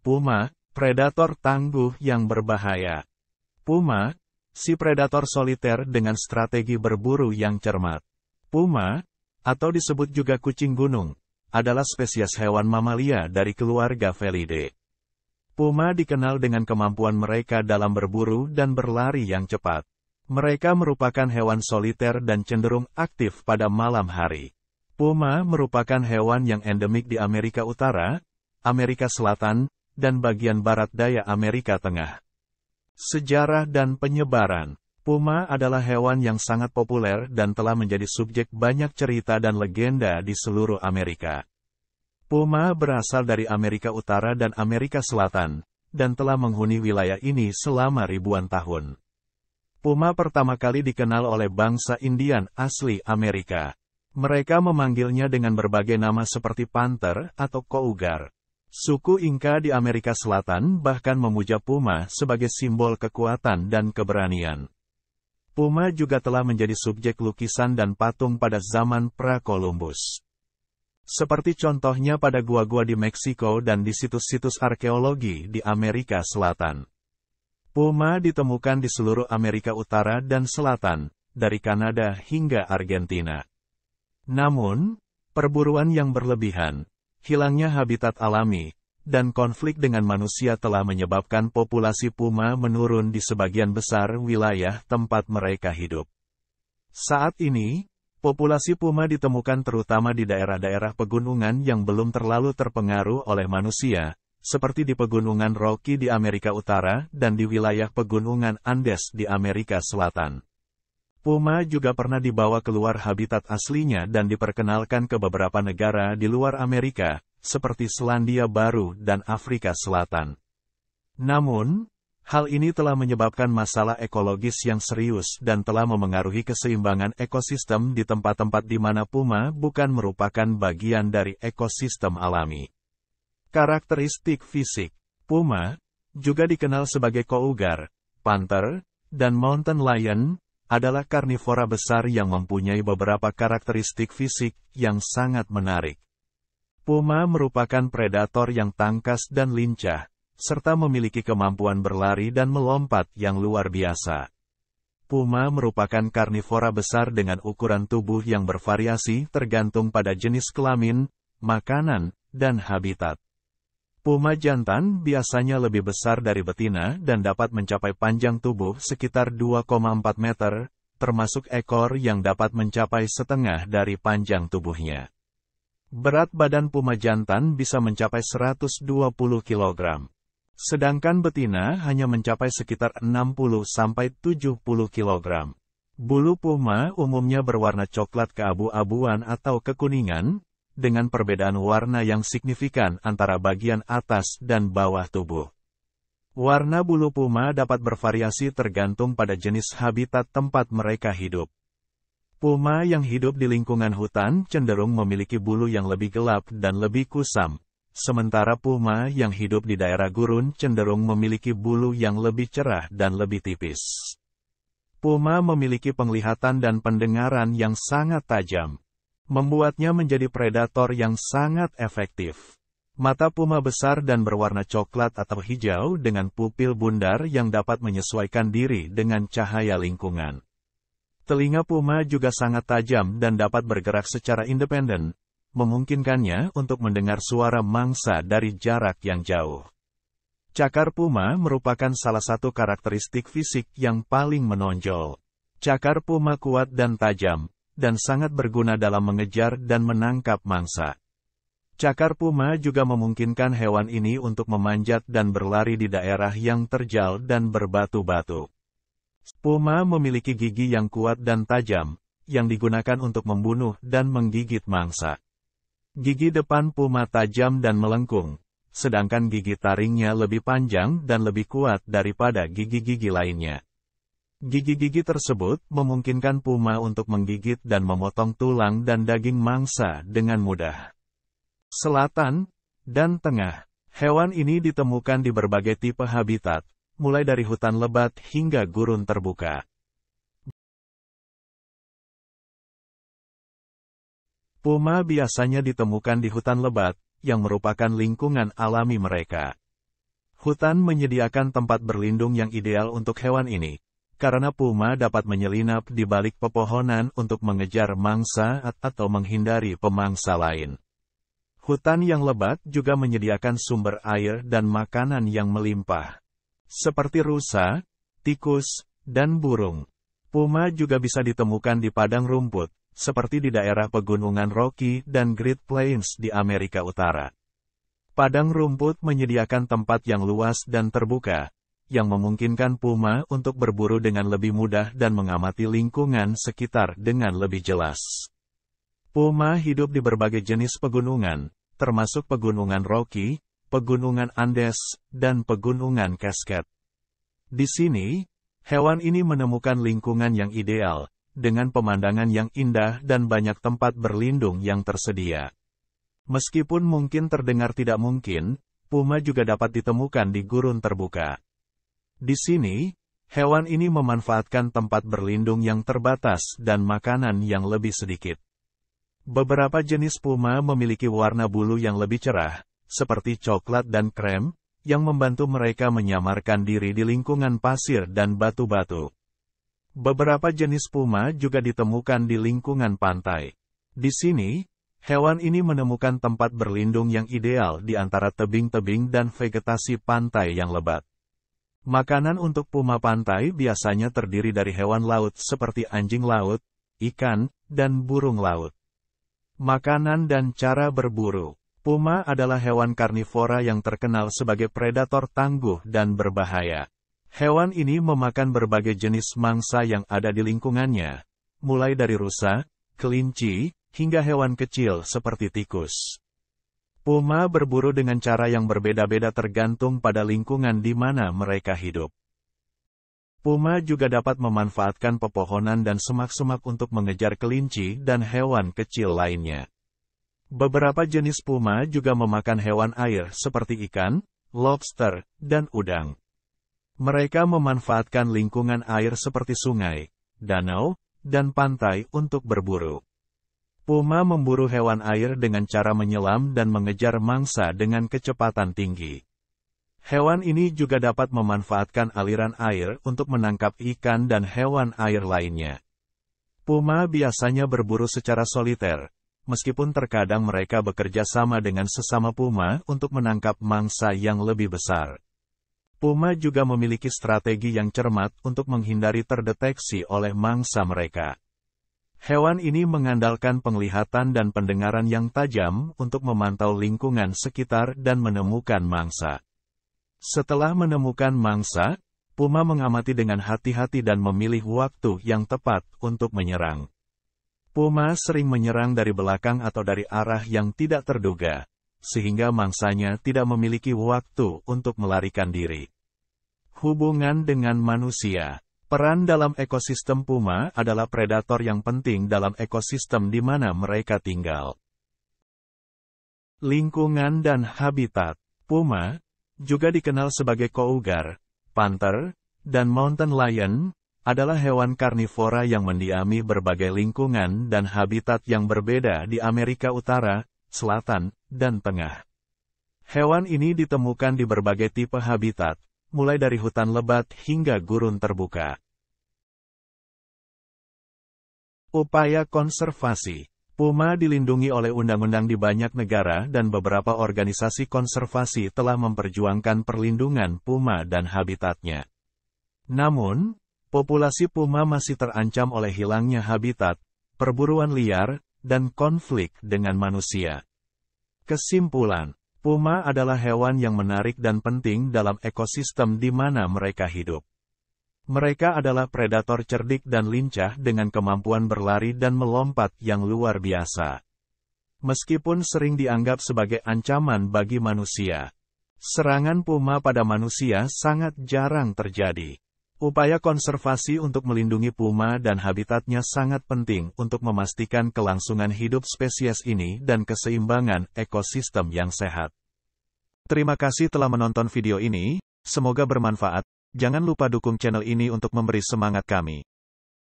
Puma, predator tangguh yang berbahaya. Puma, si predator soliter dengan strategi berburu yang cermat. Puma, atau disebut juga kucing gunung, adalah spesies hewan mamalia dari keluarga Felidae. Puma dikenal dengan kemampuan mereka dalam berburu dan berlari yang cepat. Mereka merupakan hewan soliter dan cenderung aktif pada malam hari. Puma merupakan hewan yang endemik di Amerika Utara, Amerika Selatan, dan bagian barat daya Amerika Tengah. Sejarah dan penyebaran. Puma adalah hewan yang sangat populer dan telah menjadi subjek banyak cerita dan legenda di seluruh Amerika. Puma berasal dari Amerika Utara dan Amerika Selatan, dan telah menghuni wilayah ini selama ribuan tahun. Puma pertama kali dikenal oleh bangsa Indian asli Amerika. Mereka memanggilnya dengan berbagai nama seperti panther atau cougar. Suku Inka di Amerika Selatan bahkan memuja puma sebagai simbol kekuatan dan keberanian. Puma juga telah menjadi subjek lukisan dan patung pada zaman pra-Columbus. Seperti contohnya pada gua-gua di Meksiko dan di situs-situs arkeologi di Amerika Selatan. Puma ditemukan di seluruh Amerika Utara dan Selatan, dari Kanada hingga Argentina. Namun, perburuan yang berlebihan, hilangnya habitat alami, dan konflik dengan manusia telah menyebabkan populasi puma menurun di sebagian besar wilayah tempat mereka hidup. Saat ini, populasi puma ditemukan terutama di daerah-daerah pegunungan yang belum terlalu terpengaruh oleh manusia, seperti di pegunungan Rocky di Amerika Utara dan di wilayah pegunungan Andes di Amerika Selatan. Puma juga pernah dibawa keluar habitat aslinya dan diperkenalkan ke beberapa negara di luar Amerika, seperti Selandia Baru dan Afrika Selatan. Namun, hal ini telah menyebabkan masalah ekologis yang serius dan telah memengaruhi keseimbangan ekosistem di tempat-tempat di mana puma bukan merupakan bagian dari ekosistem alami. Karakteristik fisik. Puma, juga dikenal sebagai cougar, panther, dan mountain lion, adalah karnivora besar yang mempunyai beberapa karakteristik fisik yang sangat menarik. Puma merupakan predator yang tangkas dan lincah, serta memiliki kemampuan berlari dan melompat yang luar biasa. Puma merupakan karnivora besar dengan ukuran tubuh yang bervariasi tergantung pada jenis kelamin, makanan, dan habitat. Puma jantan biasanya lebih besar dari betina dan dapat mencapai panjang tubuh sekitar 2,4 meter, termasuk ekor yang dapat mencapai setengah dari panjang tubuhnya. Berat badan puma jantan bisa mencapai 120 kg. Sedangkan betina hanya mencapai sekitar 60-70 kg. Bulu puma umumnya berwarna coklat keabu-abuan atau kekuningan, dengan perbedaan warna yang signifikan antara bagian atas dan bawah tubuh. Warna bulu puma dapat bervariasi tergantung pada jenis habitat tempat mereka hidup. Puma yang hidup di lingkungan hutan cenderung memiliki bulu yang lebih gelap dan lebih kusam, sementara puma yang hidup di daerah gurun cenderung memiliki bulu yang lebih cerah dan lebih tipis. Puma memiliki penglihatan dan pendengaran yang sangat tajam, membuatnya menjadi predator yang sangat efektif. Mata puma besar dan berwarna coklat atau hijau dengan pupil bundar yang dapat menyesuaikan diri dengan cahaya lingkungan. Telinga puma juga sangat tajam dan dapat bergerak secara independen, memungkinkannya untuk mendengar suara mangsa dari jarak yang jauh. Cakar puma merupakan salah satu karakteristik fisik yang paling menonjol. Cakar puma kuat dan tajam, dan sangat berguna dalam mengejar dan menangkap mangsa. Cakar puma juga memungkinkan hewan ini untuk memanjat dan berlari di daerah yang terjal dan berbatu-batu. Puma memiliki gigi yang kuat dan tajam, yang digunakan untuk membunuh dan menggigit mangsa. Gigi depan puma tajam dan melengkung, sedangkan gigi taringnya lebih panjang dan lebih kuat daripada gigi-gigi lainnya. Gigi-gigi tersebut memungkinkan puma untuk menggigit dan memotong tulang dan daging mangsa dengan mudah. Selatan dan tengah. Hewan ini ditemukan di berbagai tipe habitat, mulai dari hutan lebat hingga gurun terbuka. Puma biasanya ditemukan di hutan lebat, yang merupakan lingkungan alami mereka. Hutan menyediakan tempat berlindung yang ideal untuk hewan ini, karena puma dapat menyelinap di balik pepohonan untuk mengejar mangsa atau menghindari pemangsa lain. Hutan yang lebat juga menyediakan sumber air dan makanan yang melimpah, seperti rusa, tikus, dan burung. Puma juga bisa ditemukan di padang rumput, seperti di daerah pegunungan Rocky dan Great Plains di Amerika Utara. Padang rumput menyediakan tempat yang luas dan terbuka, yang memungkinkan puma untuk berburu dengan lebih mudah dan mengamati lingkungan sekitar dengan lebih jelas. Puma hidup di berbagai jenis pegunungan, termasuk pegunungan Rocky, pegunungan Andes, dan pegunungan Cascade. Di sini, hewan ini menemukan lingkungan yang ideal, dengan pemandangan yang indah dan banyak tempat berlindung yang tersedia. Meskipun mungkin terdengar tidak mungkin, puma juga dapat ditemukan di gurun terbuka. Di sini, hewan ini memanfaatkan tempat berlindung yang terbatas dan makanan yang lebih sedikit. Beberapa jenis puma memiliki warna bulu yang lebih cerah, seperti coklat dan krem, yang membantu mereka menyamarkan diri di lingkungan pasir dan batu-batu. Beberapa jenis puma juga ditemukan di lingkungan pantai. Di sini, hewan ini menemukan tempat berlindung yang ideal di antara tebing-tebing dan vegetasi pantai yang lebat. Makanan untuk puma pantai biasanya terdiri dari hewan laut seperti anjing laut, ikan, dan burung laut. Makanan dan cara berburu. Puma adalah hewan karnivora yang terkenal sebagai predator tangguh dan berbahaya. Hewan ini memakan berbagai jenis mangsa yang ada di lingkungannya, mulai dari rusa, kelinci, hingga hewan kecil seperti tikus. Puma berburu dengan cara yang berbeda-beda tergantung pada lingkungan di mana mereka hidup. Puma juga dapat memanfaatkan pepohonan dan semak-semak untuk mengejar kelinci dan hewan kecil lainnya. Beberapa jenis puma juga memakan hewan air seperti ikan, lobster, dan udang. Mereka memanfaatkan lingkungan air seperti sungai, danau, dan pantai untuk berburu. Puma memburu hewan air dengan cara menyelam dan mengejar mangsa dengan kecepatan tinggi. Hewan ini juga dapat memanfaatkan aliran air untuk menangkap ikan dan hewan air lainnya. Puma biasanya berburu secara soliter, meskipun terkadang mereka bekerja sama dengan sesama puma untuk menangkap mangsa yang lebih besar. Puma juga memiliki strategi yang cermat untuk menghindari terdeteksi oleh mangsa mereka. Hewan ini mengandalkan penglihatan dan pendengaran yang tajam untuk memantau lingkungan sekitar dan menemukan mangsa. Setelah menemukan mangsa, puma mengamati dengan hati-hati dan memilih waktu yang tepat untuk menyerang. Puma sering menyerang dari belakang atau dari arah yang tidak terduga, sehingga mangsanya tidak memiliki waktu untuk melarikan diri. Hubungan dengan manusia. Peran dalam ekosistem puma adalah predator yang penting dalam ekosistem di mana mereka tinggal. Lingkungan dan habitat. Puma, juga dikenal sebagai cougar, panther, dan mountain lion, adalah hewan karnivora yang mendiami berbagai lingkungan dan habitat yang berbeda di Amerika Utara, Selatan, dan Tengah. Hewan ini ditemukan di berbagai tipe habitat, mulai dari hutan lebat hingga gurun terbuka. Upaya konservasi. Puma dilindungi oleh undang-undang di banyak negara dan beberapa organisasi konservasi telah memperjuangkan perlindungan puma dan habitatnya. Namun, populasi puma masih terancam oleh hilangnya habitat, perburuan liar, dan konflik dengan manusia. Kesimpulan, puma adalah hewan yang menarik dan penting dalam ekosistem di mana mereka hidup. Mereka adalah predator cerdik dan lincah dengan kemampuan berlari dan melompat yang luar biasa. Meskipun sering dianggap sebagai ancaman bagi manusia, serangan puma pada manusia sangat jarang terjadi. Upaya konservasi untuk melindungi puma dan habitatnya sangat penting untuk memastikan kelangsungan hidup spesies ini dan keseimbangan ekosistem yang sehat. Terima kasih telah menonton video ini, semoga bermanfaat. Jangan lupa dukung channel ini untuk memberi semangat kami.